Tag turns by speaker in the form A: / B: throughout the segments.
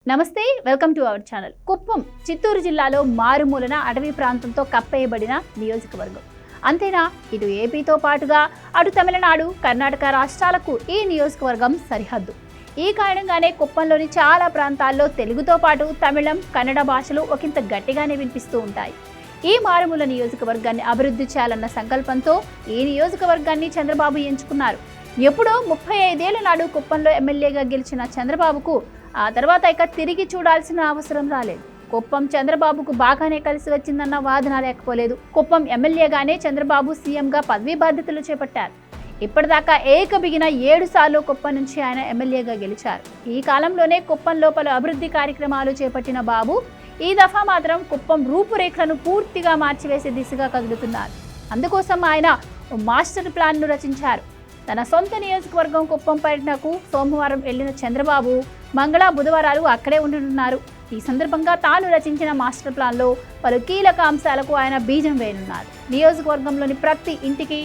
A: నమస్తే, welcome to our channel. Kuppam Chittoor జిల్లాలో మారుమూలన అటవీ ప్రాంతంతో కప్పేయబడిన నియోజకవర్గం. అంతేనా, ఇటు ఏపీతో పాటుగా అటు తమిళనాడు, కర్ణాటక రాష్ట్రాలకు ఈ నియోజకవర్గం సరిహద్దు. ఈ కారణంగానే కుప్పంలోని చాలా ప్రాంతాల్లో తెలుగుతో పాటు తమిళం, కన్నడ భాషలు ఒకంత గట్టిగానే వినిపిస్తూ ఉంటాయి. ఈ మారుమూల నియోజకవర్గాన్ని అభివృద్ధి చేయాలన్న సంకల్పంతో ఈ నియోజకవర్గాన్ని చంద్రబాబు ఎంచుకున్నారు. ఎప్పుడో 35 ఏళ్ల నాడు కుప్పంలో ఎమ్మెల్యేగా గెలిచిన చంద్రబాబుకు ఆ తర్వాత ఇక తిరిగి చూడాల్సిన అవసరం రాలేదు. కుప్పం చంద్రబాబుకు బాగానే కలిసి వచ్చిందన్న వాదన లేకపోలేదు. కుప్పం ఎమ్మెల్యేగానే చంద్రబాబు సీఎంగా పదవీ బాధ్యతలు చేపట్టారు. ఇప్పటిదాకా ఏకబిగిన 7 సార్లు కుప్పం నుంచి ఆయన ఎమ్మెల్యేగా గెలిచారు. ఈ కాలంలోనే కుప్పంలో పలు అభివృద్ధి కార్యక్రమాలు చేపట్టిన బాబు ఈ దఫా మాత్రం కుప్పం రూపురేఖలను పూర్తిగా మార్చివేసే దిశగా కదులుతున్నారు. అందుకోసం ఆయన మాస్టర్ ప్లాన్ను రచించారు. తన సొంత నియోజకవర్గం కుప్పం పర్యటనకు సోమవారం వెళ్లిన చంద్రబాబు మంగళ, బుధవారాలు అక్కడే ఉండనున్నారు. ఈ సందర్భంగా తాను రచించిన మాస్టర్ ప్లాన్లో పలు కీలక అంశాలకు ఆయన బీజం వేయనున్నారు. నియోజకవర్గంలోని ప్రతి ఇంటికి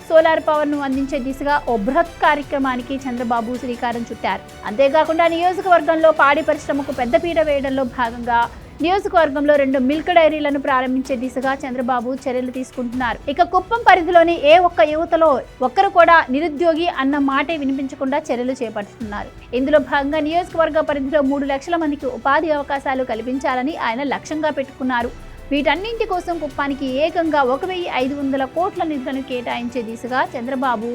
A: సోలార్ పవర్ను అందించే దిశగా ఓ బృహత్ కార్యక్రమానికి చంద్రబాబు శ్రీకారం చుట్టారు. అంతేకాకుండా నియోజకవర్గంలో పాడి పరిశ్రమకు పెద్దపీట వేయడంలో భాగంగా నియోజకవర్గంలో 2 మిల్క్ డైరీలను ప్రారంభించే దిశగా చంద్రబాబు చర్యలు తీసుకుంటున్నారు. ఇక కుప్పం పరిధిలోని ఏ ఒక్క యువతలో ఒక్కరు కూడా నిరుద్యోగి అన్న మాటే వినిపించకుండా చర్యలు చేపడుతున్నారు. ఇందులో భాగంగా నియోజకవర్గ పరిధిలో 3 లక్షల మందికి ఉపాధి అవకాశాలు కల్పించాలని ఆయన లక్ష్యంగా పెట్టుకున్నారు. వీటన్నింటి కోసం కుప్పానికి ఏకంగా 1500 కోట్ల నిధులను కేటాయించే దిశగా చంద్రబాబు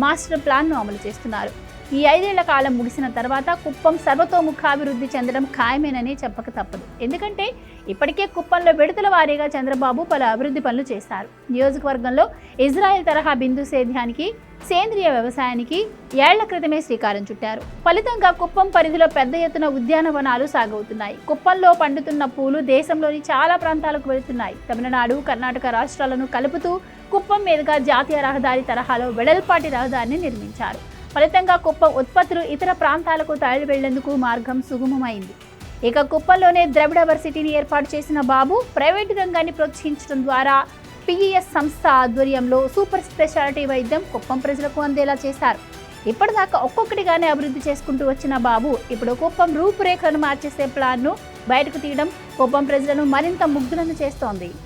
A: మాస్టర్ ప్లాన్ను అమలు చేస్తున్నారు. ఈ 5 ఏళ్ల కాలం ముగిసిన తర్వాత కుప్పం సర్వతోముఖాభివృద్ధి చెందడం ఖాయమేనని చెప్పక తప్పదు. ఎందుకంటే ఇప్పటికే కుప్పంలో విడతల వారీగా చంద్రబాబు పలు అభివృద్ధి పనులు చేశారు. నియోజకవర్గంలో ఇజ్రాయెల్ తరహా బిందు సేద్యానికి, సేంద్రియ వ్యవసాయానికి ఏళ్ల క్రితమే శ్రీకారం చుట్టారు. ఫలితంగా కుప్పం పరిధిలో పెద్ద ఎత్తున ఉద్యానవనాలు సాగవుతున్నాయి. కుప్పంలో పండుతున్న పూలు దేశంలోని చాలా ప్రాంతాలకు వెళుతున్నాయి. తమిళనాడు, కర్ణాటక రాష్ట్రాలను కలుపుతూ కుప్పం మీదుగా జాతీయ రహదారి తరహాలో వెడల్పాటి రహదారిని నిర్మించారు. ఫలితంగా కుప్పం ఉత్పత్తులు ఇతర ప్రాంతాలకు తరలి వెళ్లేందుకు మార్గం సుగమమైంది. ఇక కుప్పంలోనే ద్రవిడ వర్సిటీని ఏర్పాటు చేసిన బాబు ప్రైవేటు రంగాన్ని ప్రోత్సహించడం ద్వారా పిఈఎస్ సంస్థ ఆధ్వర్యంలో సూపర్ స్పెషాలిటీ వైద్యం కుప్పం ప్రజలకు అందేలా చేశారు. ఇప్పటిదాకా ఒక్కొక్కటిగానే అభివృద్ధి చేసుకుంటూ వచ్చిన బాబు ఇప్పుడు కుప్పం రూపురేఖలను మార్చేసే ప్లాన్ను బయటకు తీయడం కుప్పం ప్రజలను మరింత ముగ్ధులను చేస్తోంది.